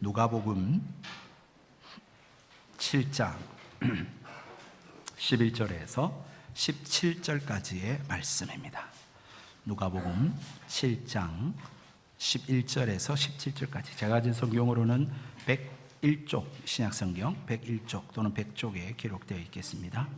누가복음 7장 11절에서 17절까지의 말씀입니다. 누가복음 7장 11절에서 17절까지. 제가 가진 성경으로는 101쪽, 신약성경 101쪽 또는 100쪽에 기록되어 있겠습니다.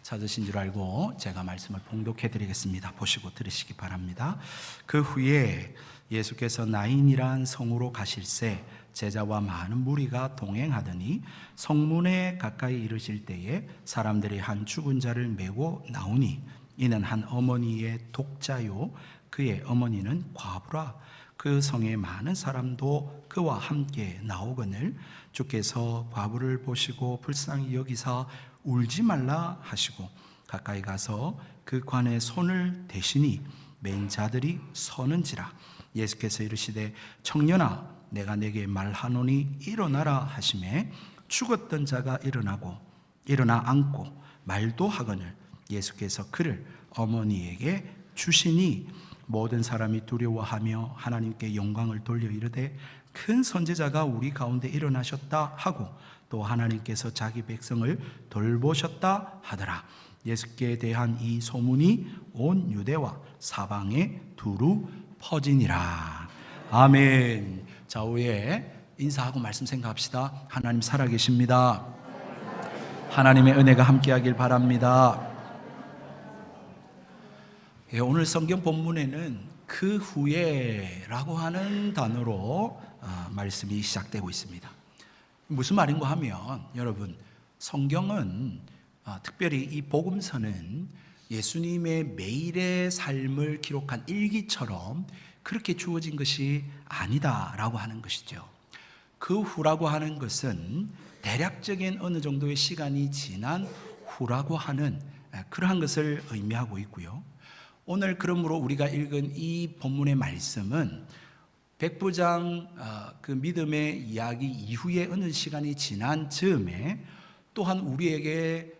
찾으신 줄 알고 제가 말씀을 봉독해 드리겠습니다. 보시고 들으시기 바랍니다. 그 후에 예수께서 나인이란 성으로 가실새 제자와 많은 무리가 동행하더니 성문에 가까이 이르실 때에 사람들이 한 죽은 자를 메고 나오니 이는 한 어머니의 독자요 그의 어머니는 과부라. 그 성에 많은 사람도 그와 함께 나오거늘 주께서 과부를 보시고 불쌍히 여기사 울지 말라 하시고 가까이 가서 그 관에 손을 대시니 맨 자들이 서는지라. 예수께서 이르시되 청년아 내가 네게 말하노니 일어나라 하시매 죽었던 자가 일어나 앉고 말도 하거늘 예수께서 그를 어머니에게 주시니 모든 사람이 두려워하며 하나님께 영광을 돌려 이르되 큰 선지자가 우리 가운데 일어나셨다 하고 또 하나님께서 자기 백성을 돌보셨다 하더라. 예수께 대한 이 소문이 온 유대와 사방에 두루 퍼지니라. 아멘. 좌우에 인사하고 말씀 생각합시다. 하나님 살아계십니다. 하나님의 은혜가 함께하길 바랍니다. 오늘 성경 본문에는 그 후에라고 하는 단어로 말씀이 시작되고 있습니다. 무슨 말인가 하면 여러분, 성경은 특별히 이 복음서는 예수님의 매일의 삶을 기록한 일기처럼 그렇게 주어진 것이 아니다라고 하는 것이죠. 그 후라고 하는 것은 대략적인 어느 정도의 시간이 지난 후라고 하는 그러한 것을 의미하고 있고요. 오늘 그러므로 우리가 읽은 이 본문의 말씀은 백부장 그 믿음의 이야기 이후에 어느 시간이 지난 즈음에 또한 우리에게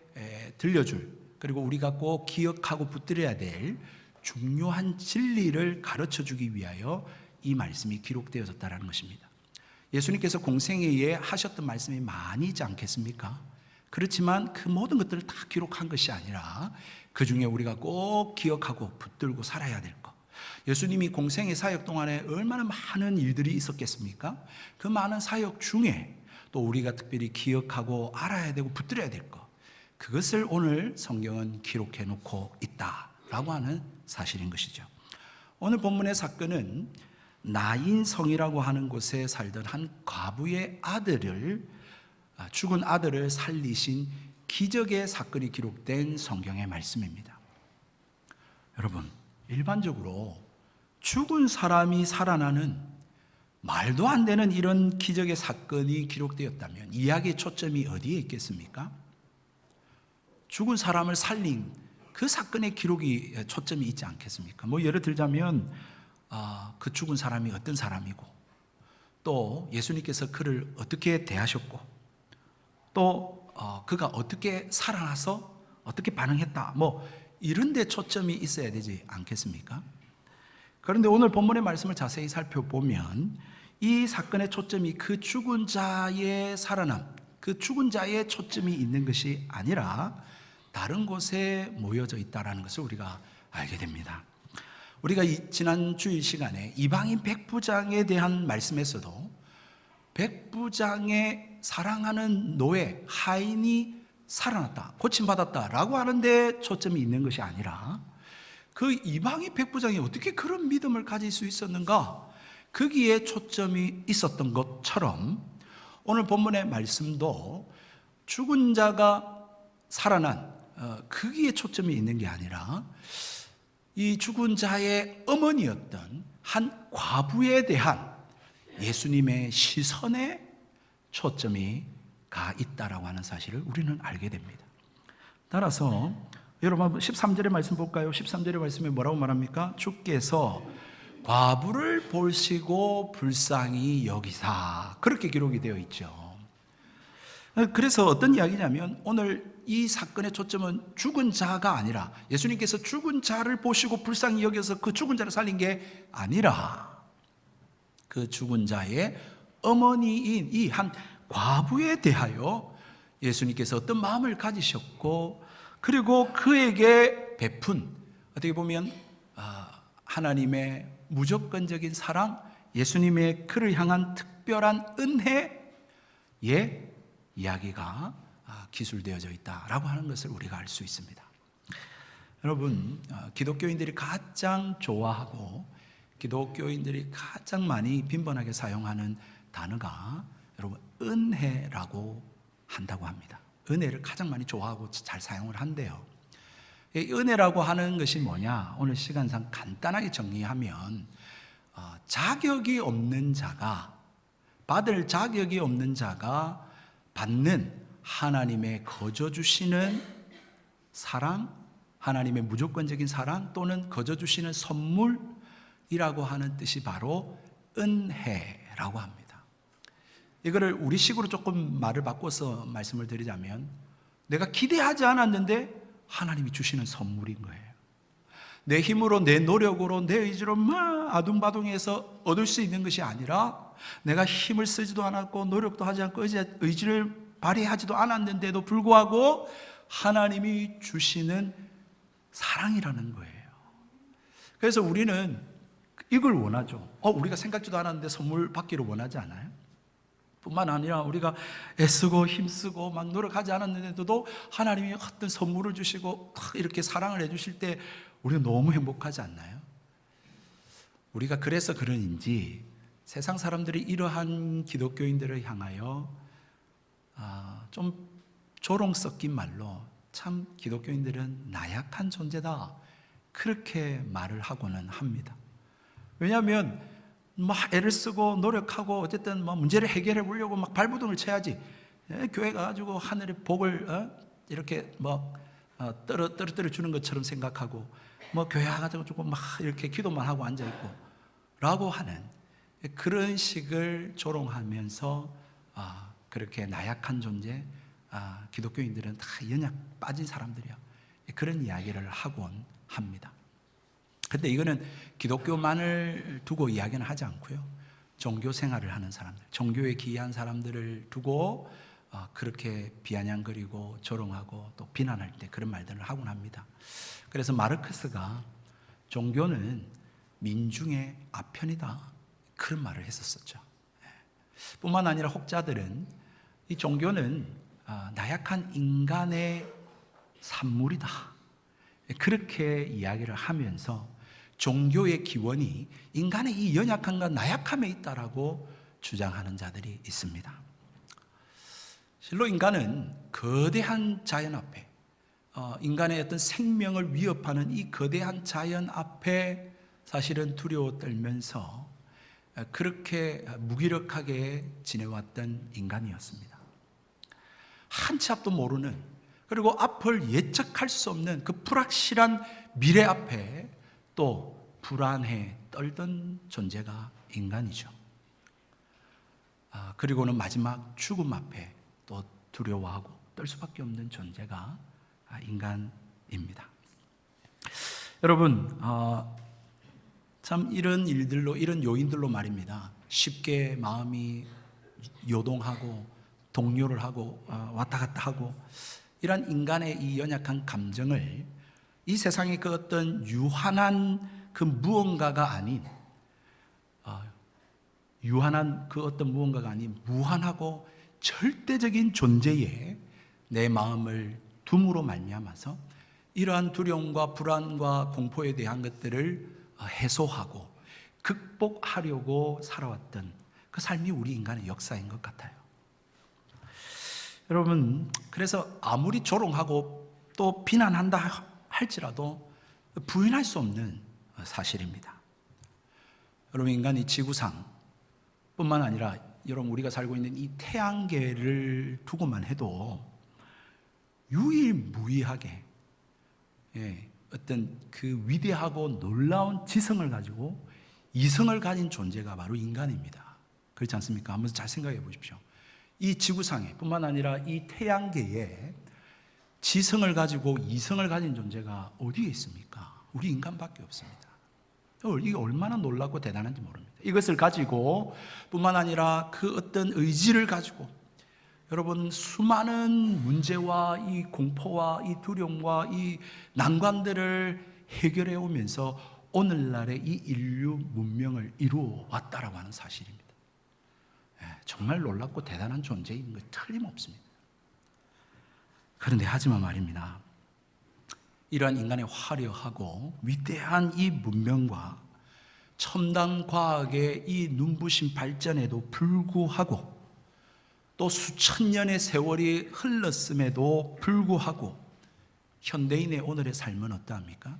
들려줄, 그리고 우리가 꼭 기억하고 붙들어야 될 중요한 진리를 가르쳐주기 위하여 이 말씀이 기록되어졌다는 것입니다. 예수님께서 공생애에 하셨던 말씀이 많이 있지 않겠습니까? 그렇지만 그 모든 것들을 다 기록한 것이 아니라 그 중에 우리가 꼭 기억하고 붙들고 살아야 될 것. 예수님이 공생의 사역 동안에 얼마나 많은 일들이 있었겠습니까? 그 많은 사역 중에 또 우리가 특별히 기억하고 알아야 되고 붙들어야 될 것, 그것을 오늘 성경은 기록해 놓고 있다라고 하는 사실인 것이죠. 오늘 본문의 사건은 나인성이라고 하는 곳에 살던 한 과부의 죽은 아들을 살리신 기적의 사건이 기록된 성경의 말씀입니다. 여러분, 일반적으로 죽은 사람이 살아나는 말도 안 되는 이런 기적의 사건이 기록되었다면 이야기의 초점이 어디에 있겠습니까? 죽은 사람을 살린 그 사건의 기록이 초점이 있지 않겠습니까? 예를 들자면 그 죽은 사람이 어떤 사람이고 또 예수님께서 그를 어떻게 대하셨고 또 그가 어떻게 살아나서 어떻게 반응했다, 이런 데 초점이 있어야 되지 않겠습니까? 그런데 오늘 본문의 말씀을 자세히 살펴보면 이 사건의 초점이 그 죽은 자의 살아남, 그 죽은 자의 초점이 있는 것이 아니라 다른 곳에 모여져 있다는 것을 우리가 알게 됩니다. 우리가 지난 주일 시간에 이방인 백부장에 대한 말씀에서도 백부장의 사랑하는 노예 하인이 살아났다, 고침받았다라고 하는데 초점이 있는 것이 아니라 그 이방인 백부장이 어떻게 그런 믿음을 가질 수 있었는가, 거기에 초점이 있었던 것처럼 오늘 본문의 말씀도 죽은 자가 살아난 거기에 초점이 있는 게 아니라 이 죽은 자의 어머니였던 한 과부에 대한 예수님의 시선에 초점이 가 있다라고 하는 사실을 우리는 알게 됩니다. 따라서 여러분 13절의 말씀 볼까요? 13절의 말씀에 뭐라고 말합니까? 주께서 과부를 보시고 불쌍히 여기사, 그렇게 기록이 되어 있죠. 그래서 어떤 이야기냐면 오늘 이 사건의 초점은 죽은 자가 아니라 예수님께서 죽은 자를 보시고 불쌍히 여겨서 그 죽은 자를 살린 게 아니라 그 죽은 자의 어머니인 이 한 과부에 대하여 예수님께서 어떤 마음을 가지셨고, 그리고 그에게 베푼, 어떻게 보면 하나님의 무조건적인 사랑, 예수님의 그를 향한 특별한 은혜의 이야기가 기술되어져 있다라고 하는 것을 우리가 알 수 있습니다. 여러분, 기독교인들이 가장 좋아하고 기독교인들이 가장 많이 빈번하게 사용하는 단어가 여러분 은혜라고 한다고 합니다. 은혜를 가장 많이 좋아하고 잘 사용을 한대요. 이 은혜라고 하는 것이 뭐냐? 오늘 시간상 간단하게 정리하면 자격이 없는 자가, 받을 자격이 없는 자가 받는 하나님의 거저 주시는 사랑, 하나님의 무조건적인 사랑 또는 거저 주시는 선물이라고 하는 뜻이 바로 은혜라고 합니다. 이거를 우리식으로 조금 말을 바꿔서 말씀을 드리자면, 내가 기대하지 않았는데 하나님이 주시는 선물인 거예요. 내 힘으로, 내 노력으로, 내 의지로 막 아둥바둥해서 얻을 수 있는 것이 아니라, 내가 힘을 쓰지도 않았고 노력도 하지 않고 의지를 발휘하지도 않았는데도 불구하고 하나님이 주시는 사랑이라는 거예요. 그래서 우리는 이걸 원하죠. 우리가 생각지도 않았는데 선물 받기를 원하지 않아요? 뿐만 아니라 우리가 애쓰고 힘쓰고 막 노력하지 않았는데도 하나님이 어떤 선물을 주시고 이렇게 사랑을 해주실 때 우리가 너무 행복하지 않나요? 우리가 그래서 그런지 세상 사람들이 이러한 기독교인들을 향하여 좀 조롱 섞인 말로 참 기독교인들은 나약한 존재다, 그렇게 말을 하고는 합니다. 왜냐하면 막 애를 쓰고 노력하고 어쨌든 문제를 해결해 보려고 막 발버둥을 쳐야지, 교회 가가지고 하늘의 복을 이렇게 떨어뜨려 주는 것처럼 생각하고 교회 가가지고 막 이렇게 기도만 하고 앉아 있고 라고 하는 그런 식을 조롱하면서 그렇게 나약한 존재, 기독교인들은 다 연약 빠진 사람들이야, 그런 이야기를 하곤 합니다. 근데 이거는 기독교만을 두고 이야기는 하지 않고요, 종교 생활을 하는 사람들, 종교에 기이한 사람들을 두고 그렇게 비아냥거리고 조롱하고 또 비난할 때 그런 말들을 하곤 합니다. 그래서 마르크스가 종교는 민중의 아편이다, 그런 말을 했었죠. 뿐만 아니라 혹자들은 이 종교는 나약한 인간의 산물이다, 그렇게 이야기를 하면서 종교의 기원이 인간의 이 연약함과 나약함에 있다라고 주장하는 자들이 있습니다. 실로 인간은 거대한 자연 앞에, 인간의 어떤 생명을 위협하는 이 거대한 자연 앞에 사실은 두려워 떨면서 그렇게 무기력하게 지내왔던 인간이었습니다. 한 치 앞도 모르는, 그리고 앞을 예측할 수 없는 그 불확실한 미래 앞에 또 불안해 떨던 존재가 인간이죠. 그리고는 마지막 죽음 앞에 또 두려워하고 떨 수밖에 없는 존재가 인간입니다. 여러분, 참 이런 일들로, 이런 요인들로 말입니다, 쉽게 마음이 요동하고 동요를 하고 왔다 갔다 하고, 이런 인간의 이 연약한 감정을 이 세상의 그 어떤 유한한 그 무언가가 아닌, 유한한 그 어떤 무언가가 아닌 무한하고 절대적인 존재에 내 마음을 둠으로 말미암아서 이러한 두려움과 불안과 공포에 대한 것들을 해소하고 극복하려고 살아왔던 그 삶이 우리 인간의 역사인 것 같아요. 여러분, 그래서 아무리 조롱하고 또 비난한다 할지라도 부인할 수 없는 사실입니다. 여러분, 인간이 지구상 뿐만 아니라 여러분 우리가 살고 있는 이 태양계를 두고만 해도 유일무이하게 어떤 그 위대하고 놀라운 지성을 가지고 이성을 가진 존재가 바로 인간입니다. 그렇지 않습니까? 한번 잘 생각해 보십시오. 이 지구상에 뿐만 아니라 이 태양계에 지성을 가지고 이성을 가진 존재가 어디에 있습니까? 우리 인간밖에 없습니다. 이게 얼마나 놀랍고 대단한지 모릅니다. 이것을 가지고 뿐만 아니라 그 어떤 의지를 가지고 여러분 수많은 문제와 이 공포와 이 두려움과 이 난관들을 해결해 오면서 오늘날의 이 인류 문명을 이루어 왔다라고 하는 사실입니다. 정말 놀랍고 대단한 존재인 것 틀림없습니다. 그런데 하지만 말입니다. 이러한 인간의 화려하고 위대한 이 문명과 첨단 과학의 이 눈부신 발전에도 불구하고 또 수천 년의 세월이 흘렀음에도 불구하고 현대인의 오늘의 삶은 어떠합니까?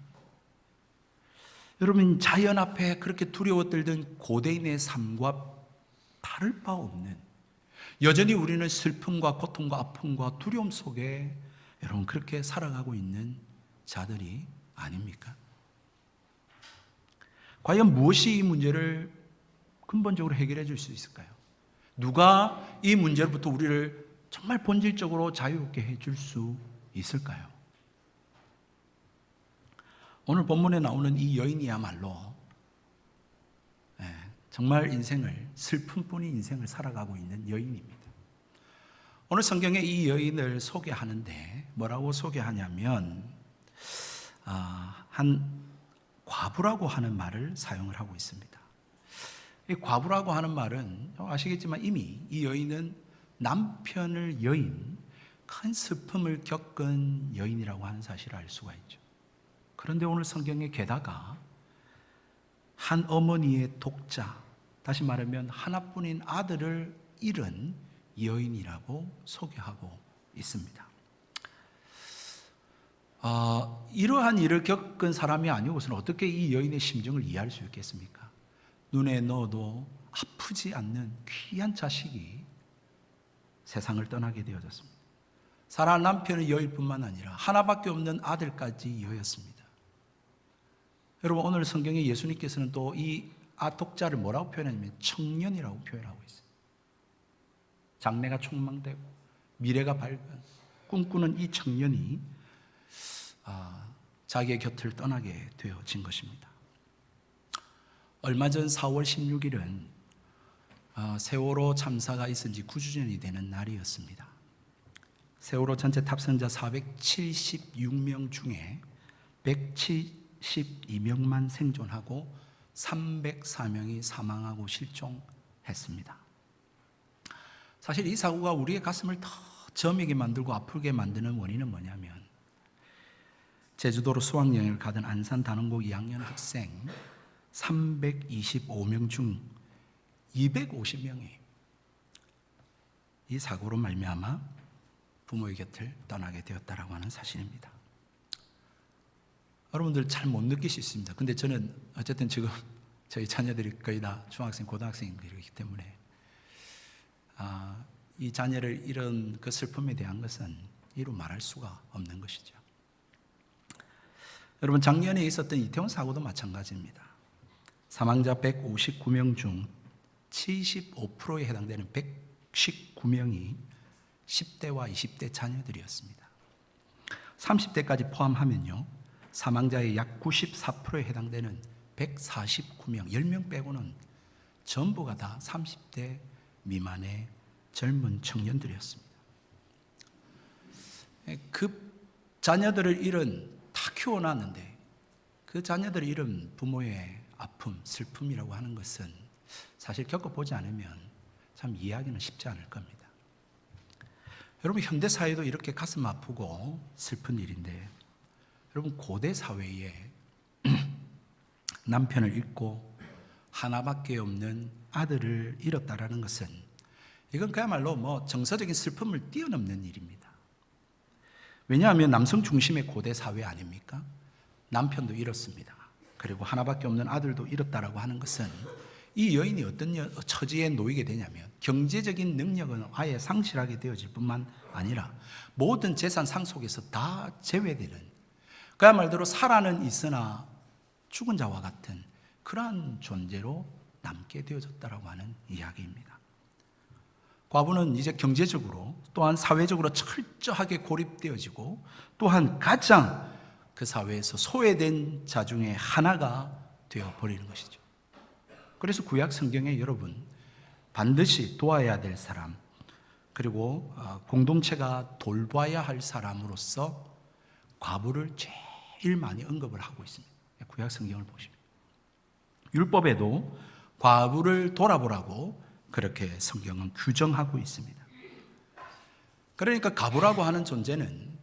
여러분, 자연 앞에 그렇게 두려워 떨던 고대인의 삶과 다를 바 없는, 여전히 우리는 슬픔과 고통과 아픔과 두려움 속에 여러분 그렇게 살아가고 있는 자들이 아닙니까? 과연 무엇이 이 문제를 근본적으로 해결해 줄 수 있을까요? 누가 이 문제로부터 우리를 정말 본질적으로 자유롭게 해줄 수 있을까요? 오늘 본문에 나오는 이 여인이야말로 정말 인생을, 슬픔뿐인 인생을 살아가고 있는 여인입니다. 오늘 성경에 이 여인을 소개하는데 뭐라고 소개하냐면 한 과부라고 하는 말을 사용을 하고 있습니다. 이 과부라고 하는 말은 아시겠지만 이미 이 여인은 남편을 여인, 큰 슬픔을 겪은 여인이라고 하는 사실을 알 수가 있죠. 그런데 오늘 성경에 게다가 한 어머니의 독자, 다시 말하면 하나뿐인 아들을 잃은 여인이라고 소개하고 있습니다. 이러한 일을 겪은 사람이 아니고서는 어떻게 이 여인의 심정을 이해할 수 있겠습니까? 눈에 넣어도 아프지 않는 귀한 자식이 세상을 떠나게 되어졌습니다. 사랑하는 남편은 여일뿐만 아니라 하나밖에 없는 아들까지 여였습니다. 여러분, 오늘 성경에 예수님께서는 또 이 독자를 뭐라고 표현하냐면 청년이라고 표현하고 있어요. 장래가 촉망되고 미래가 밝은 꿈꾸는 이 청년이 자기의 곁을 떠나게 되어진 것입니다. 얼마 전 4월 16일은 세월호 참사가 있은 지 9주년이 되는 날이었습니다. 세월호 전체 탑승자 476명 중에 172명만 생존하고 304명이 사망하고 실종했습니다. 사실 이 사고가 우리의 가슴을 더 저미게 만들고 아프게 만드는 원인은 뭐냐면 제주도로 수학여행을 가던 안산 단원고 2학년 학생 325명 중 250명이 이 사고로 말미암아 부모의 곁을 떠나게 되었다라고 하는 사실입니다. 여러분들 잘 못 느끼실 수 있습니다. 근데 저는 어쨌든 지금 저희 자녀들이 거의 다 중학생, 고등학생들이기 때문에 이 자녀를 잃은 그 슬픔에 대한 것은 이루 말할 수가 없는 것이죠. 여러분, 작년에 있었던 이태원 사고도 마찬가지입니다. 사망자 159명 중 75%에 해당되는 119명이 10대와 20대 자녀들이었습니다. 30대까지 포함하면요, 사망자의 약 94%에 해당되는 149명, 10명 빼고는 전부가 다 30대 미만의 젊은 청년들이었습니다. 그 자녀들을 잃은, 다 키워놨는데 그 자녀들을 잃은 부모의 아픔, 슬픔이라고 하는 것은 사실 겪어보지 않으면 참 이해하기는 쉽지 않을 겁니다. 여러분, 현대사회도 이렇게 가슴 아프고 슬픈 일인데, 여러분, 고대 사회에 남편을 잃고 하나밖에 없는 아들을 잃었다라는 것은 이건 그야말로 정서적인 슬픔을 뛰어넘는 일입니다. 왜냐하면 남성 중심의 고대 사회 아닙니까? 남편도 잃었습니다. 그리고 하나밖에 없는 아들도 잃었다라고 하는 것은 이 여인이 어떤 처지에 놓이게 되냐면 경제적인 능력은 아예 상실하게 되어질 뿐만 아니라 모든 재산 상속에서 다 제외되는, 그야말로 살아는 있으나 죽은 자와 같은 그러한 존재로 남게 되어졌다라고 하는 이야기입니다. 과부는 이제 경제적으로 또한 사회적으로 철저하게 고립되어지고 또한 가장 그 사회에서 소외된 자 중에 하나가 되어 버리는 것이죠. 그래서 구약 성경에 여러분 반드시 도와야 될 사람, 그리고 공동체가 돌봐야 할 사람으로서 과부를 제일 많이 언급을 하고 있습니다. 구약 성경을 보시면 율법에도 과부를 돌아보라고 그렇게 성경은 규정하고 있습니다. 그러니까 과부라고 하는 존재는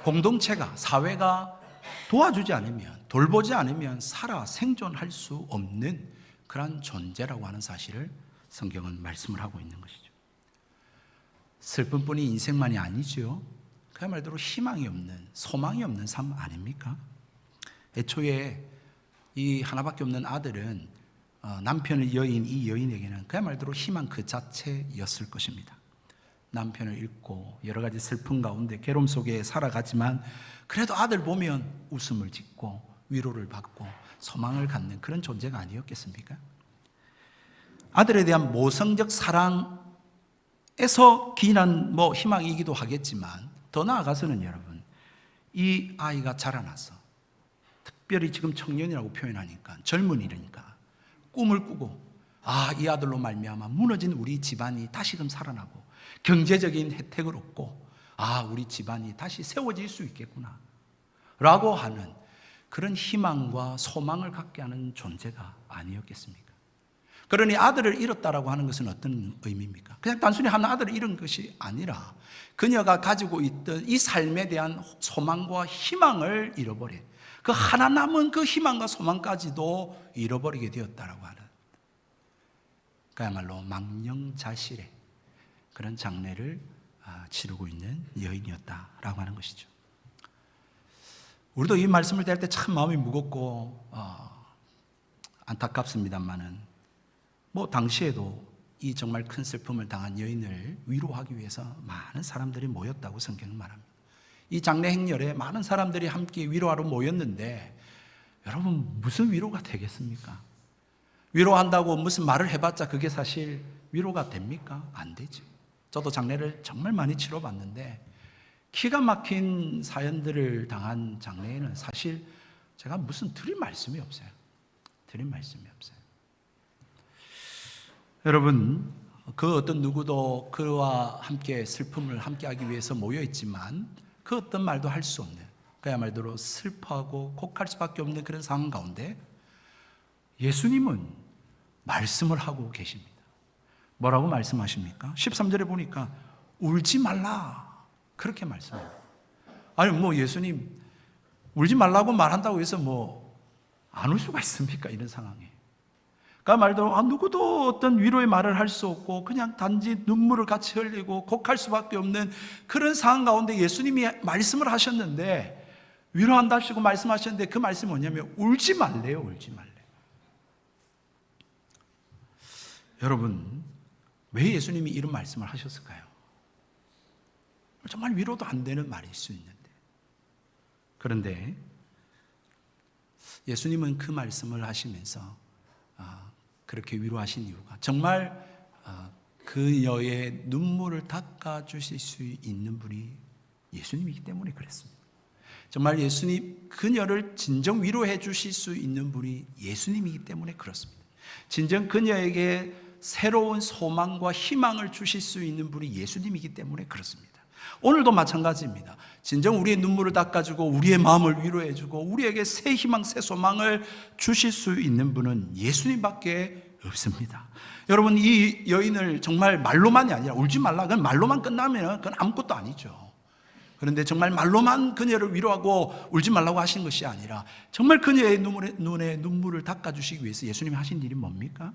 공동체가, 사회가 도와주지 않으면, 돌보지 않으면 살아 생존할 수 없는 그런 존재라고 하는 사실을 성경은 말씀을 하고 있는 것이죠. 슬픔뿐이 인생만이 아니죠. 그야말로 희망이 없는, 소망이 없는 삶 아닙니까? 애초에 이 하나밖에 없는 아들은 남편의 여인, 이 여인에게는 그야말로 희망 그 자체였을 것입니다. 남편을 잃고 여러 가지 슬픔 가운데 괴로움 속에 살아가지만 그래도 아들 보면 웃음을 짓고 위로를 받고 소망을 갖는 그런 존재가 아니었겠습니까? 아들에 대한 모성적 사랑에서 기인한 희망이기도 하겠지만 더 나아가서는 여러분, 이 아이가 자라나서 특별히 지금 청년이라고 표현하니까 젊은이니까 꿈을 꾸고 이 아들로 말미암아 무너진 우리 집안이 다시금 살아나고 경제적인 혜택을 얻고 우리 집안이 다시 세워질 수 있겠구나 라고 하는 그런 희망과 소망을 갖게 하는 존재가 아니었겠습니까? 그러니 아들을 잃었다라고 하는 것은 어떤 의미입니까? 그냥 단순히 한 아들을 잃은 것이 아니라 그녀가 가지고 있던 이 삶에 대한 소망과 희망을 잃어버려 그 하나 남은 그 희망과 소망까지도 잃어버리게 되었다라고 하는, 그야말로 망령자실의 그런 장례를 치르고 있는 여인이었다라고 하는 것이죠. 우리도 이 말씀을 대할 때 참 마음이 무겁고 안타깝습니다만은 당시에도 이 정말 큰 슬픔을 당한 여인을 위로하기 위해서 많은 사람들이 모였다고 성경은 말합니다. 이 장례 행렬에 많은 사람들이 함께 위로하러 모였는데 여러분 무슨 위로가 되겠습니까? 위로한다고 무슨 말을 해봤자 그게 사실 위로가 됩니까? 안 되죠. 저도 장례를 정말 많이 치러봤는데 기가 막힌 사연들을 당한 장례에는 사실 제가 무슨 드릴 말씀이 없어요. 드릴 말씀이 없어요. 여러분, 그 어떤 누구도 그와 함께 슬픔을 함께하기 위해서 모여있지만 그 어떤 말도 할 수 없는, 그야말로 슬퍼하고 곡할 수밖에 없는 그런 상황 가운데 예수님은 말씀을 하고 계십니다. 뭐라고 말씀하십니까? 13절에 보니까 울지 말라 그렇게 말씀합니다. 아니 예수님 울지 말라고 말한다고 해서 안 울 수가 있습니까? 이런 상황에. 그 말도 누구도 어떤 위로의 말을 할 수 없고 그냥 단지 눈물을 같이 흘리고 곡할 수밖에 없는 그런 상황 가운데 예수님이 말씀을 하셨는데, 위로한다시고 말씀하셨는데 그 말씀이 뭐냐면 울지 말래요. 울지 말래. 여러분, 왜 예수님이 이런 말씀을 하셨을까요? 정말 위로도 안 되는 말일 수 있는데, 그런데 예수님은 그 말씀을 하시면서 그렇게 위로하신 이유가 정말 그녀의 눈물을 닦아주실 수 있는 분이 예수님이기 때문에 그랬습니다. 정말 예수님, 그녀를 진정 위로해 주실 수 있는 분이 예수님이기 때문에 그렇습니다. 진정 그녀에게 새로운 소망과 희망을 주실 수 있는 분이 예수님이기 때문에 그렇습니다. 오늘도 마찬가지입니다. 진정 우리의 눈물을 닦아주고 우리의 마음을 위로해주고 우리에게 새 희망, 새 소망을 주실 수 있는 분은 예수님밖에 없습니다. 여러분, 이 여인을 정말 말로만이 아니라 울지 말라, 그건 말로만 끝나면 그건 아무것도 아니죠. 그런데 정말 말로만 그녀를 위로하고 울지 말라고 하신 것이 아니라 정말 그녀의 눈에 눈물을 닦아주시기 위해서 예수님이 하신 일이 뭡니까?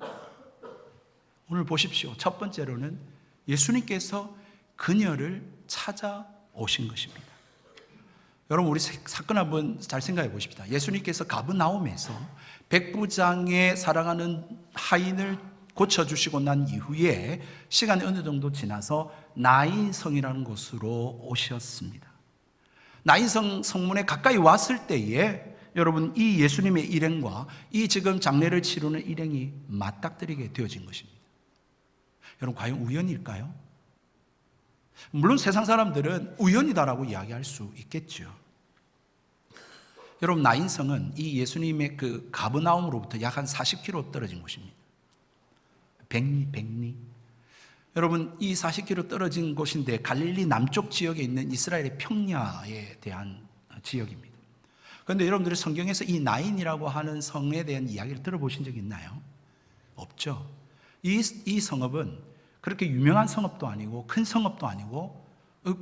오늘 보십시오. 첫 번째로는 예수님께서 그녀를 찾아오신 것입니다. 여러분, 우리 사건 한번 잘 생각해 보십시다. 예수님께서 가브나움에서 백부장의 사랑하는 하인을 고쳐주시고 난 이후에 시간이 어느 정도 지나서 나인성이라는 곳으로 오셨습니다. 나인성 성문에 가까이 왔을 때에 여러분, 이 예수님의 일행과 이 지금 장례를 치르는 일행이 맞닥뜨리게 되어진 것입니다. 여러분, 과연 우연일까요? 물론 세상 사람들은 우연이다라고 이야기할 수 있겠죠. 여러분, 나인성은 이 예수님의 그 가버나움으로부터 약 한 40km 떨어진 곳입니다. 백리. 여러분, 이 40km 떨어진 곳인데 갈릴리 남쪽 지역에 있는 이스라엘의 평야에 대한 지역입니다. 그런데 여러분들이 성경에서 이 나인이라고 하는 성에 대한 이야기를 들어보신 적 있나요? 없죠. 이 성읍은 그렇게 유명한 성읍도 아니고 큰 성읍도 아니고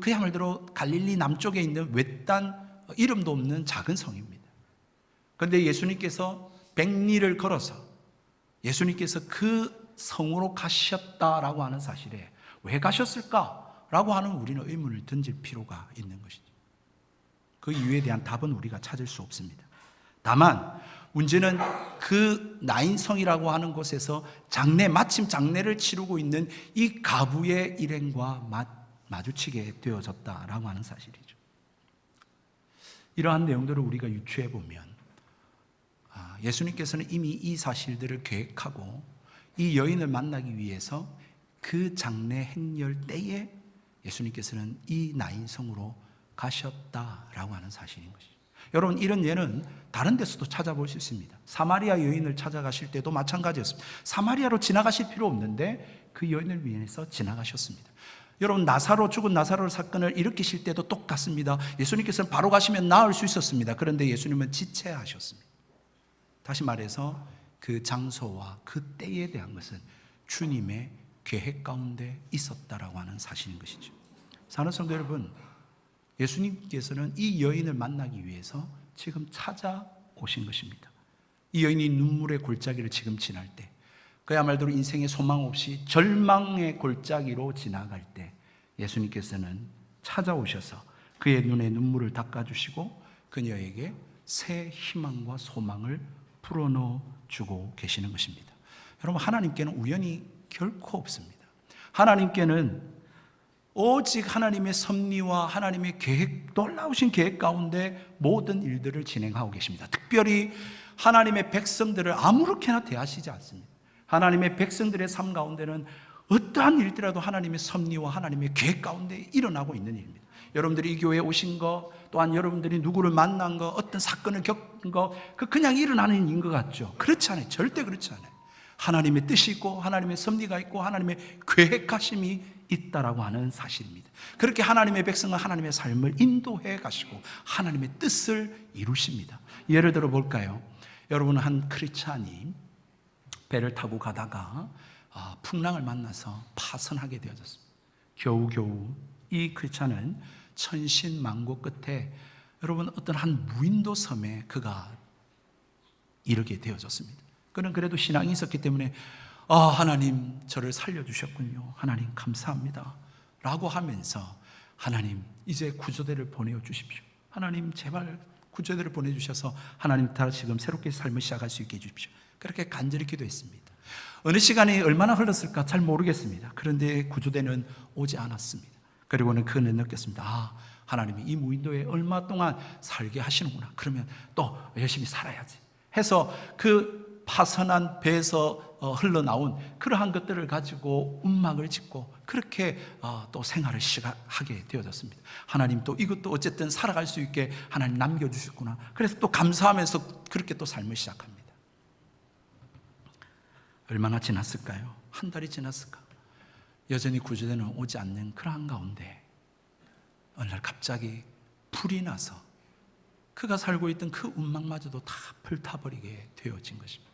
그야말로 갈릴리 남쪽에 있는 외딴 이름도 없는 작은 성입니다. 그런데 예수님께서 백리를 걸어서 예수님께서 그 성으로 가셨다라고 하는 사실에 왜 가셨을까라고 하는 우리는 의문을 던질 필요가 있는 것이죠. 그 이유에 대한 답은 우리가 찾을 수 없습니다. 다만 문제는 그 나인성이라고 하는 곳에서 마침 장례를 치르고 있는 이 가부의 일행과 마주치게 되어졌다라고 하는 사실이죠. 이러한 내용들을 우리가 유추해 보면 예수님께서는 이미 이 사실들을 계획하고 이 여인을 만나기 위해서 그 장례 행렬 때에 예수님께서는 이 나인성으로 가셨다라고 하는 사실인 것이죠. 여러분, 이런 예는 다른 데서도 찾아볼 수 있습니다. 사마리아 여인을 찾아가실 때도 마찬가지였습니다. 사마리아로 지나가실 필요 없는데 그 여인을 위해서 지나가셨습니다. 여러분, 죽은 나사로 사건을 일으키실 때도 똑같습니다. 예수님께서는 바로 가시면 나을 수 있었습니다. 그런데 예수님은 지체하셨습니다. 다시 말해서 그 장소와 그 때에 대한 것은 주님의 계획 가운데 있었다라고 하는 사실인 것이죠. 사랑하는 성도 여러분, 예수님께서는 이 여인을 만나기 위해서 지금 찾아오신 것입니다. 이 여인이 눈물의 골짜기를 지금 지날 때, 그야말로 인생의 소망 없이 절망의 골짜기로 지나갈 때 예수님께서는 찾아오셔서 그의 눈에 눈물을 닦아주시고 그녀에게 새 희망과 소망을 풀어넣어 주고 계시는 것입니다. 여러분, 하나님께는 우연이 결코 없습니다. 하나님께는 오직 하나님의 섭리와 하나님의 계획, 놀라우신 계획 가운데 모든 일들을 진행하고 계십니다. 특별히 하나님의 백성들을 아무렇게나 대하시지 않습니다. 하나님의 백성들의 삶 가운데는 어떠한 일들이라도 하나님의 섭리와 하나님의 계획 가운데 일어나고 있는 일입니다. 여러분들이 이 교회에 오신 거, 또한 여러분들이 누구를 만난 거, 어떤 사건을 겪은 거, 그냥 일어나는 일인 것 같죠? 그렇지 않아요. 절대 그렇지 않아요. 하나님의 뜻이 있고 하나님의 섭리가 있고 하나님의 계획하심이 있다라고 하는 사실입니다. 그렇게 하나님의 백성은 하나님의 삶을 인도해 가시고 하나님의 뜻을 이루십니다. 예를 들어 볼까요? 여러분, 한 크리스찬이 배를 타고 가다가 풍랑을 만나서 파선하게 되어졌습니다. 겨우겨우 이 크리스찬은 천신만고 끝에 여러분 어떤 한 무인도 섬에 그가 이르게 되어졌습니다. 그는 그래도 신앙이 있었기 때문에 하나님 저를 살려주셨군요. 하나님 감사합니다 라고 하면서 하나님 이제 구조대를 보내주십시오. 하나님 제발 구조대를 보내주셔서 하나님 다시금 새롭게 삶을 시작할 수 있게 해주십시오. 그렇게 간절히 기도했습니다. 어느 시간이 얼마나 흘렀을까 잘 모르겠습니다. 그런데 구조대는 오지 않았습니다. 그리고는 그는 느꼈습니다. 하나님이 이 무인도에 얼마 동안 살게 하시는구나. 그러면 또 열심히 살아야지 해서 그 파선한 배에서 흘러나온 그러한 것들을 가지고 움막을 짓고 그렇게 또 생활을 시작하게 되어졌습니다. 하나님 또 이것도 어쨌든 살아갈 수 있게 하나님 남겨주셨구나. 그래서 또 감사하면서 그렇게 또 삶을 시작합니다. 얼마나 지났을까요? 한 달이 지났을까? 여전히 구조대는 오지 않는 그러한 가운데 어느 날 갑자기 불이 나서 그가 살고 있던 그 움막마저도 다 불타버리게 되어진 것입니다.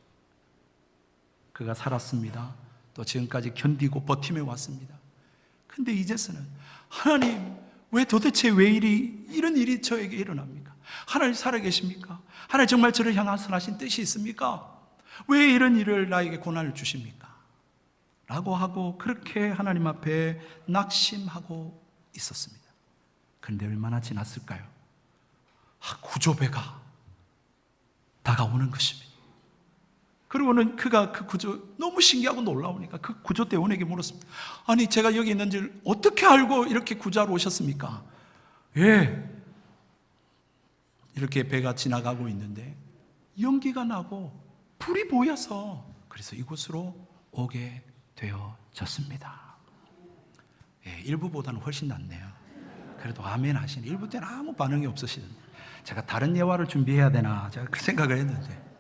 그가 살았습니다. 또 지금까지 견디고 버티며 왔습니다. 근데 이제서는 하나님 왜 이런 일이 저에게 일어납니까? 하나님 살아계십니까? 하나님 정말 저를 향한 선하신 뜻이 있습니까? 왜 이런 일을 나에게 고난을 주십니까? 라고 하고 그렇게 하나님 앞에 낙심하고 있었습니다. 그런데 얼마나 지났을까요? 구조배가 다가오는 것입니다. 그리고는 그가 그 구조 너무 신기하고 놀라우니까 그 구조대원에게 물었습니다. 아니 제가 여기 있는 줄 어떻게 알고 이렇게 구조하러 오셨습니까? 예, 이렇게 배가 지나가고 있는데 연기가 나고 불이 보여서 그래서 이곳으로 오게 되어졌습니다. 예, 일부보다는 훨씬 낫네요. 그래도 아멘 하시니 일부 때는 아무 반응이 없으시던데 제가 다른 예화를 준비해야 되나 제가 그 생각을 했는데,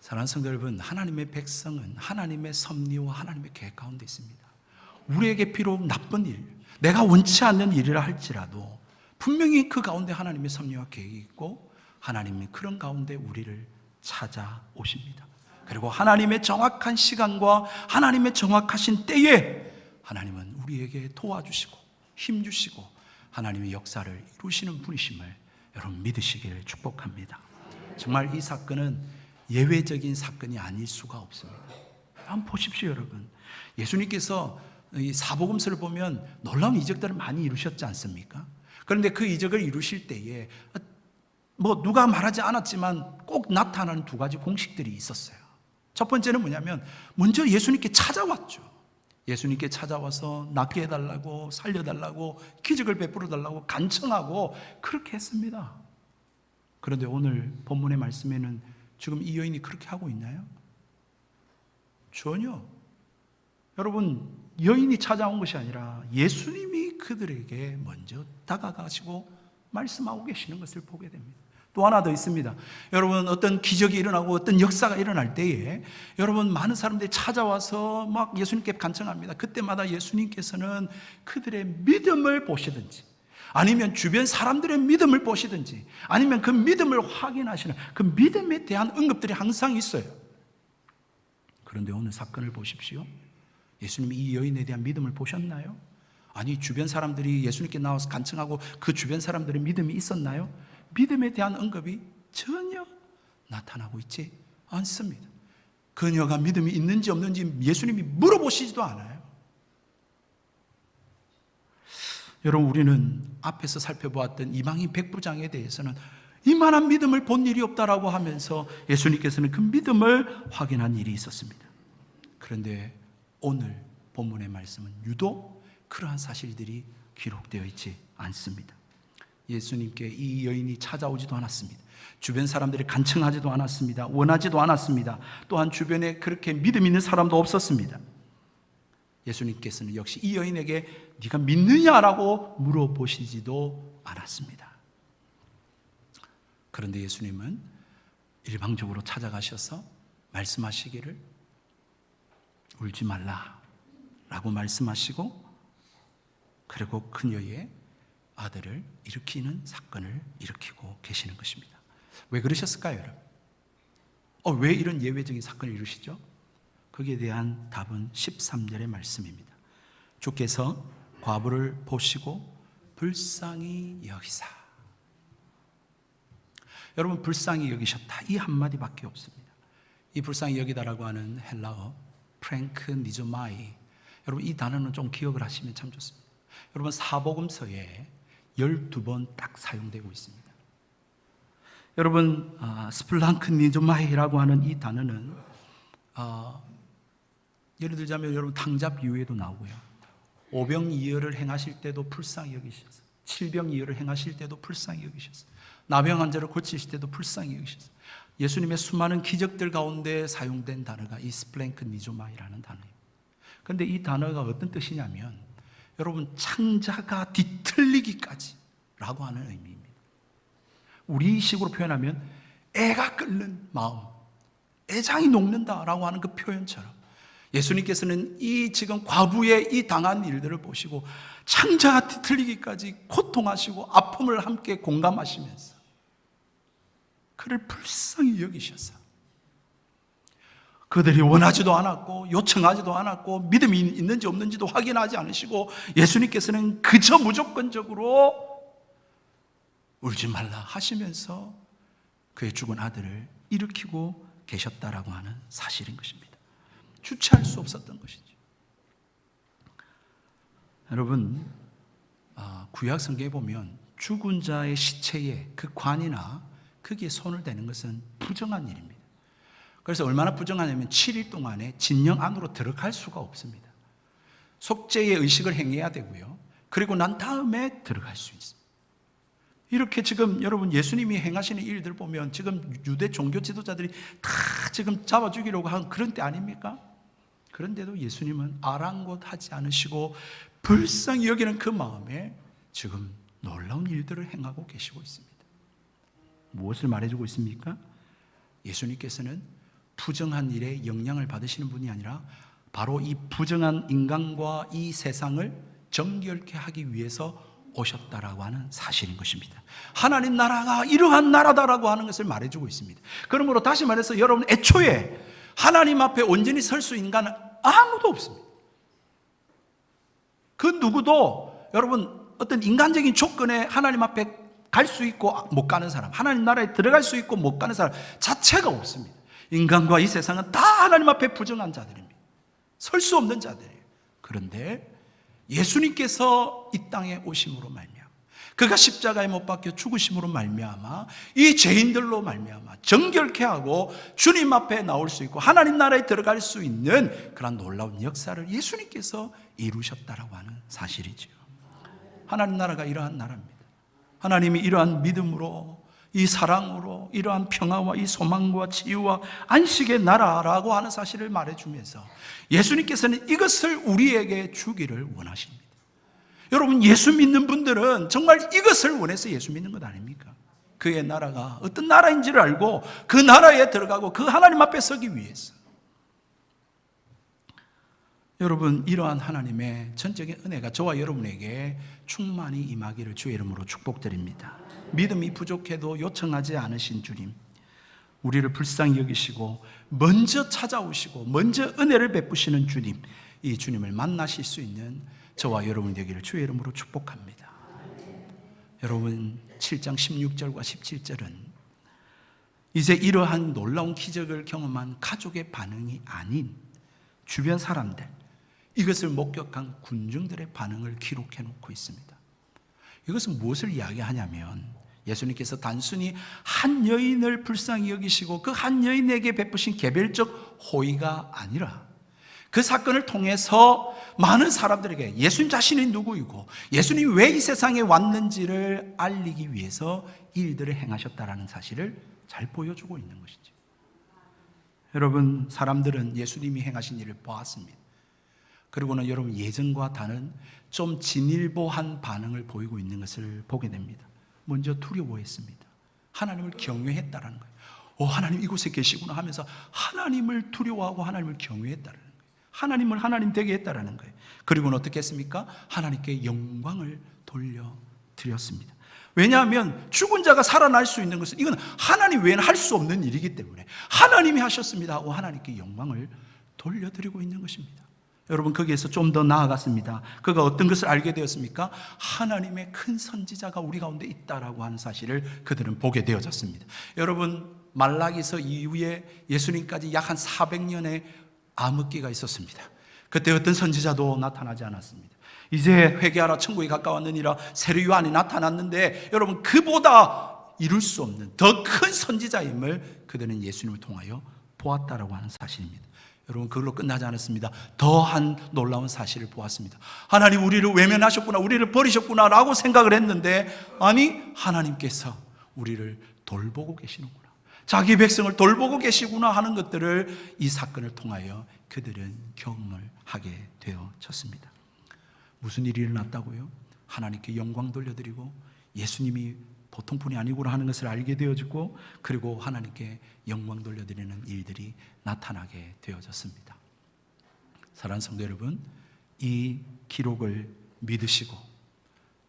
사랑하는 성도 여러분, 하나님의 백성은 하나님의 섭리와 하나님의 계획 가운데 있습니다. 우리에게 비록 나쁜 일, 내가 원치 않는 일이라 할지라도 분명히 그 가운데 하나님의 섭리와 계획이 있고 하나님이 그런 가운데 우리를 찾아오십니다. 그리고 하나님의 정확한 시간과 하나님의 정확하신 때에 하나님은 우리에게 도와주시고 힘주시고 하나님의 역사를 이루시는 분이심을 여러분 믿으시기를 축복합니다. 정말 이 사건은 예외적인 사건이 아닐 수가 없습니다. 한번 보십시오 여러분. 예수님께서 이 사복음서를 보면 놀라운 이적들을 많이 이루셨지 않습니까? 그런데 그 이적을 이루실 때에 누가 말하지 않았지만 꼭 나타나는 두 가지 공식들이 있었어요. 첫 번째는 뭐냐면 먼저 예수님께 찾아왔죠. 예수님께 찾아와서 낫게 해달라고, 살려달라고, 기적을 베풀어달라고 간청하고 그렇게 했습니다. 그런데 오늘 본문의 말씀에는 지금 이 여인이 그렇게 하고 있나요? 전혀. 여러분, 여인이 찾아온 것이 아니라 예수님이 그들에게 먼저 다가가시고 말씀하고 계시는 것을 보게 됩니다. 또 하나 더 있습니다. 여러분, 어떤 기적이 일어나고 어떤 역사가 일어날 때에 여러분 많은 사람들이 찾아와서 막 예수님께 간청합니다. 그때마다 예수님께서는 그들의 믿음을 보시든지 아니면 주변 사람들의 믿음을 보시든지 아니면 그 믿음을 확인하시는 그 믿음에 대한 언급들이 항상 있어요. 그런데 오늘 사건을 보십시오. 예수님이 이 여인에 대한 믿음을 보셨나요? 아니, 주변 사람들이 예수님께 나와서 간청하고 그 주변 사람들의 믿음이 있었나요? 믿음에 대한 언급이 전혀 나타나고 있지 않습니다. 그녀가 믿음이 있는지 없는지 예수님이 물어보시지도 않아요. 여러분, 우리는 앞에서 살펴보았던 이방인 백부장에 대해서는 이만한 믿음을 본 일이 없다라고 하면서 예수님께서는 그 믿음을 확인한 일이 있었습니다. 그런데 오늘 본문의 말씀은 유독 그러한 사실들이 기록되어 있지 않습니다. 예수님께 이 여인이 찾아오지도 않았습니다. 주변 사람들이 간청하지도 않았습니다. 원하지도 않았습니다. 또한 주변에 그렇게 믿음 있는 사람도 없었습니다. 예수님께서는 역시 이 여인에게 네가 믿느냐라고 물어보시지도 않았습니다. 그런데 예수님은 일방적으로 찾아가셔서 말씀하시기를 울지 말라라고 말씀하시고 그리고 그녀의 아들을 일으키는 사건을 일으키고 계시는 것입니다. 왜 그러셨을까요, 여러분? 왜 이런 예외적인 사건을 이루시죠? 거기에 대한 답은 13절의 말씀입니다. 주께서 과부를 보시고 불쌍히 여기사. 여러분, 불쌍히 여기셨다, 이 한마디밖에 없습니다. 이 불쌍히 여기다라고 하는 헬라어 프랭크 니조마이, 여러분 이 단어는 좀 기억을 하시면 참 좋습니다. 여러분, 사복음서에 12번 딱 사용되고 있습니다. 여러분, 스플랑크 니조마이라고 하는 이 단어는 예를 들자면 여러분 탕잡유에도 나오고요, 오병이어를 행하실 때도 불쌍히 여기셨어요. 칠병이어를 행하실 때도 불쌍히 여기셨어요. 나병 환자를 고치실 때도 불쌍히 여기셨어요. 예수님의 수많은 기적들 가운데 사용된 단어가 이 스플랭크 니조마이라는 단어입니다. 그런데 이 단어가 어떤 뜻이냐면 여러분, 창자가 뒤틀리기까지 라고 하는 의미입니다. 우리식으로 표현하면 애가 끓는 마음, 애장이 녹는다라고 하는 그 표현처럼 예수님께서는 이 지금 과부의 이 당한 일들을 보시고 창자가 뒤틀리기까지 고통하시고 아픔을 함께 공감하시면서 그를 불쌍히 여기셔서 그들이 원하지도 않았고 요청하지도 않았고 믿음이 있는지 없는지도 확인하지 않으시고 예수님께서는 그저 무조건적으로 울지 말라 하시면서 그의 죽은 아들을 일으키고 계셨다라고 하는 사실인 것입니다. 주체할 수 없었던 것이죠. 여러분, 구약 성경에 보면 죽은 자의 시체에 그 관이나 거기에 손을 대는 것은 부정한 일입니다. 그래서 얼마나 부정하냐면 7일 동안에 진영 안으로 들어갈 수가 없습니다. 속죄의 의식을 행해야 되고요, 그리고 난 다음에 들어갈 수 있습니다. 이렇게 지금 여러분 예수님이 행하시는 일들 보면 지금 유대 종교 지도자들이 다 지금 잡아 죽이려고 하는 그런 때 아닙니까? 그런데도 예수님은 아랑곳하지 않으시고 불쌍히 여기는 그 마음에 지금 놀라운 일들을 행하고 계시고 있습니다. 무엇을 말해주고 있습니까? 예수님께서는 부정한 일에 영향을 받으시는 분이 아니라 바로 이 부정한 인간과 이 세상을 정결케 하기 위해서 오셨다라고 하는 사실인 것입니다. 하나님 나라가 이러한 나라다라고 하는 것을 말해주고 있습니다. 그러므로 다시 말해서 여러분, 애초에 하나님 앞에 온전히 설 수 있는 인간은 아무도 없습니다. 그 누구도 여러분 어떤 인간적인 조건에 하나님 앞에 갈 수 있고 못 가는 사람, 하나님 나라에 들어갈 수 있고 못 가는 사람 자체가 없습니다. 인간과 이 세상은 다 하나님 앞에 부정한 자들입니다. 설 수 없는 자들이에요. 그런데 예수님께서 이 땅에 오심으로 말미암아, 그가 십자가에 못 박혀 죽으심으로 말미암아 이 죄인들로 말미암아 정결케 하고 주님 앞에 나올 수 있고 하나님 나라에 들어갈 수 있는 그런 놀라운 역사를 예수님께서 이루셨다라고 하는 사실이죠. 하나님 나라가 이러한 나라입니다. 하나님이 이러한 믿음으로, 이 사랑으로, 이러한 평화와 이 소망과 치유와 안식의 나라라고 하는 사실을 말해주면서 예수님께서는 이것을 우리에게 주기를 원하십니다. 여러분, 예수 믿는 분들은 정말 이것을 원해서 예수 믿는 것 아닙니까? 그의 나라가 어떤 나라인지를 알고 그 나라에 들어가고 그 하나님 앞에 서기 위해서. 여러분, 이러한 하나님의 전적인 은혜가 저와 여러분에게 충만히 임하기를 주의 이름으로 축복드립니다. 믿음이 부족해도 요청하지 않으신 주님, 우리를 불쌍히 여기시고 먼저 찾아오시고 먼저 은혜를 베푸시는 주님, 이 주님을 만나실 수 있는 저와 여러분이 되기를 주의 이름으로 축복합니다. 여러분, 7장 16절과 17절은 이제 이러한 놀라운 기적을 경험한 가족의 반응이 아닌 주변 사람들, 이것을 목격한 군중들의 반응을 기록해 놓고 있습니다. 이것은 무엇을 이야기하냐면 예수님께서 단순히 한 여인을 불쌍히 여기시고 그 한 여인에게 베푸신 개별적 호의가 아니라 그 사건을 통해서 많은 사람들에게 예수님 자신이 누구이고 예수님이 왜 이 세상에 왔는지를 알리기 위해서 일들을 행하셨다라는 사실을 잘 보여주고 있는 것이죠. 여러분, 사람들은 예수님이 행하신 일을 보았습니다. 그리고는 여러분, 예전과 다른 좀 진일보한 반응을 보이고 있는 것을 보게 됩니다. 먼저 두려워했습니다. 하나님을 경외했다라는 거예요. 하나님 이곳에 계시구나 하면서 하나님을 두려워하고 하나님을 경외했다라는 거예요. 하나님을 하나님 되게 했다라는 거예요. 그리고는 어떻게 했습니까? 하나님께 영광을 돌려드렸습니다. 왜냐하면 죽은 자가 살아날 수 있는 것은 이건 하나님 외에는 할 수 없는 일이기 때문에 하나님이 하셨습니다 하고 하나님께 영광을 돌려드리고 있는 것입니다. 여러분, 거기에서 좀 더 나아갔습니다. 그가 어떤 것을 알게 되었습니까? 하나님의 큰 선지자가 우리 가운데 있다라고 하는 사실을 그들은 보게 되어졌습니다. 여러분, 말라기서 이후에 예수님까지 약 한 400년의 암흑기가 있었습니다. 그때 어떤 선지자도 나타나지 않았습니다. 이제 회개하라, 천국이 가까웠느니라, 세례 요한이 나타났는데 여러분, 그보다 이룰 수 없는 더 큰 선지자임을 그들은 예수님을 통하여 보았다라고 하는 사실입니다. 여러분, 그걸로 끝나지 않았습니다. 더한 놀라운 사실을 보았습니다. 하나님 우리를 외면하셨구나, 우리를 버리셨구나 라고 생각을 했는데, 아니, 하나님께서 우리를 돌보고 계시는구나, 자기 백성을 돌보고 계시구나 하는 것들을 이 사건을 통하여 그들은 경험을 하게 되어졌습니다. 무슨 일이 일어났다고요? 하나님께 영광 돌려드리고 예수님이 보통 분이 아니구나 하는 것을 알게 되어지고, 그리고 하나님께 영광 돌려드리는 일들이 나타나게 되어졌습니다. 사랑하는 성도 여러분, 이 기록을 믿으시고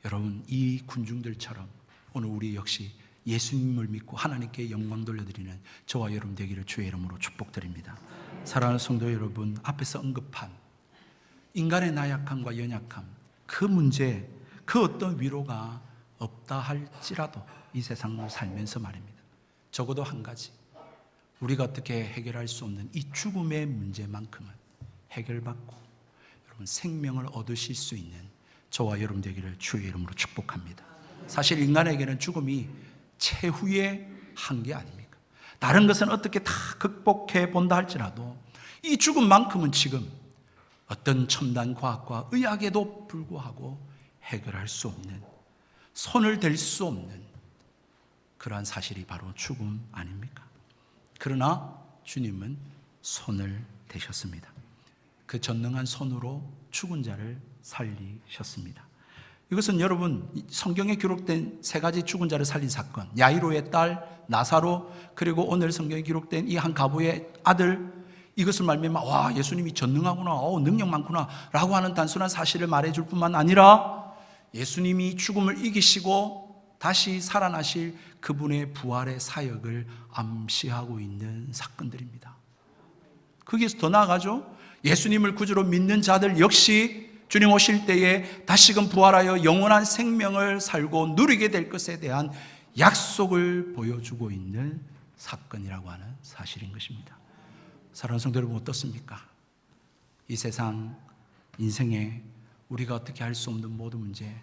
여러분, 이 군중들처럼 오늘 우리 역시 예수님을 믿고 하나님께 영광 돌려드리는 저와 여러분 되기를 주의 이름으로 축복드립니다. 사랑하는 성도 여러분, 앞에서 언급한 인간의 나약함과 연약함, 그 문제, 그 어떤 위로가 없다 할지라도 이 세상을 살면서 말입니다. 적어도 한 가지, 우리가 어떻게 해결할 수 없는 이 죽음의 문제만큼은 해결받고 여러분 생명을 얻으실 수 있는 저와 여러분 되기를 주의 이름으로 축복합니다. 사실 인간에게는 죽음이 최후의 한계 아닙니까? 다른 것은 어떻게 다 극복해 본다 할지라도 이 죽음만큼은 지금 어떤 첨단 과학과 의학에도 불구하고 해결할 수 없는, 손을 댈 수 없는 그러한 사실이 바로 죽음 아닙니까? 그러나 주님은 손을 대셨습니다. 그 전능한 손으로 죽은 자를 살리셨습니다. 이것은 여러분 성경에 기록된 세 가지 죽은 자를 살린 사건, 야이로의 딸 나사로, 그리고 오늘 성경에 기록된 이 한 가부의 아들, 이것을 말미암아 와, 예수님이 전능하구나, 능력 많구나 라고 하는 단순한 사실을 말해줄 뿐만 아니라 예수님이 죽음을 이기시고 다시 살아나실 그분의 부활의 사역을 암시하고 있는 사건들입니다. 거기에서 더 나아가죠. 예수님을 구주로 믿는 자들 역시 주님 오실 때에 다시금 부활하여 영원한 생명을 살고 누리게 될 것에 대한 약속을 보여주고 있는 사건이라고 하는 사실인 것입니다. 사랑하는 성도 여러분, 어떻습니까? 이 세상 인생에 우리가 어떻게 할 수 없는 모든 문제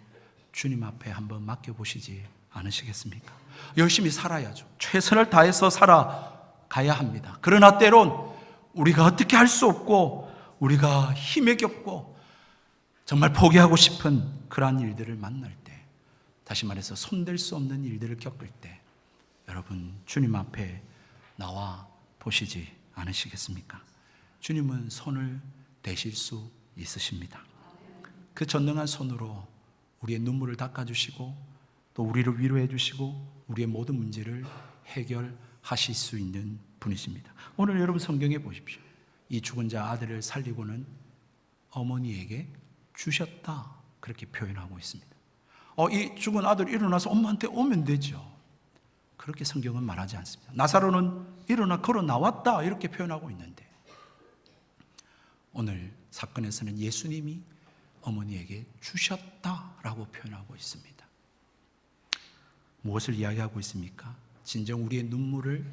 주님 앞에 한번 맡겨보시지 않으시겠습니까? 열심히 살아야죠. 최선을 다해서 살아가야 합니다. 그러나 때론 우리가 어떻게 할 수 없고 우리가 힘에 겹고 정말 포기하고 싶은 그러한 일들을 만날 때, 다시 말해서 손댈 수 없는 일들을 겪을 때 여러분 주님 앞에 나와 보시지 않으시겠습니까? 주님은 손을 대실 수 있으십니다. 그 전능한 손으로 우리의 눈물을 닦아주시고 또 우리를 위로해 주시고 우리의 모든 문제를 해결하실 수 있는 분이십니다. 오늘 여러분 성경에 보십시오. 이 죽은 자 아들을 살리고는 어머니에게 주셨다, 그렇게 표현하고 있습니다. 이 죽은 아들 일어나서 엄마한테 오면 되죠. 그렇게 성경은 말하지 않습니다. 나사로는 일어나 걸어 나왔다, 이렇게 표현하고 있는데 오늘 사건에서는 예수님이 어머니에게 주셨다라고 표현하고 있습니다. 무엇을 이야기하고 있습니까? 진정 우리의 눈물을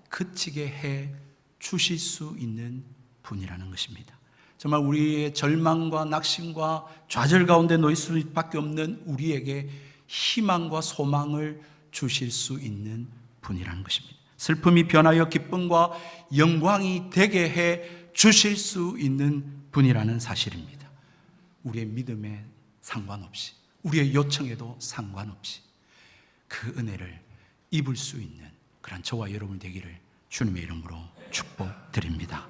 그치게 해 주실 수 있는 분이라는 것입니다. 정말 우리의 절망과 낙심과 좌절 가운데 놓일 수밖에 없는 우리에게 희망과 소망을 주실 수 있는 분이라는 것입니다. 슬픔이 변하여 기쁨과 영광이 되게 해 주실 수 있는 분이라는 사실입니다. 우리의 믿음에 상관없이, 우리의 요청에도 상관없이 그 은혜를 입을 수 있는 그런 저와 여러분 되기를 주님의 이름으로 축복드립니다.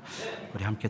우리 함께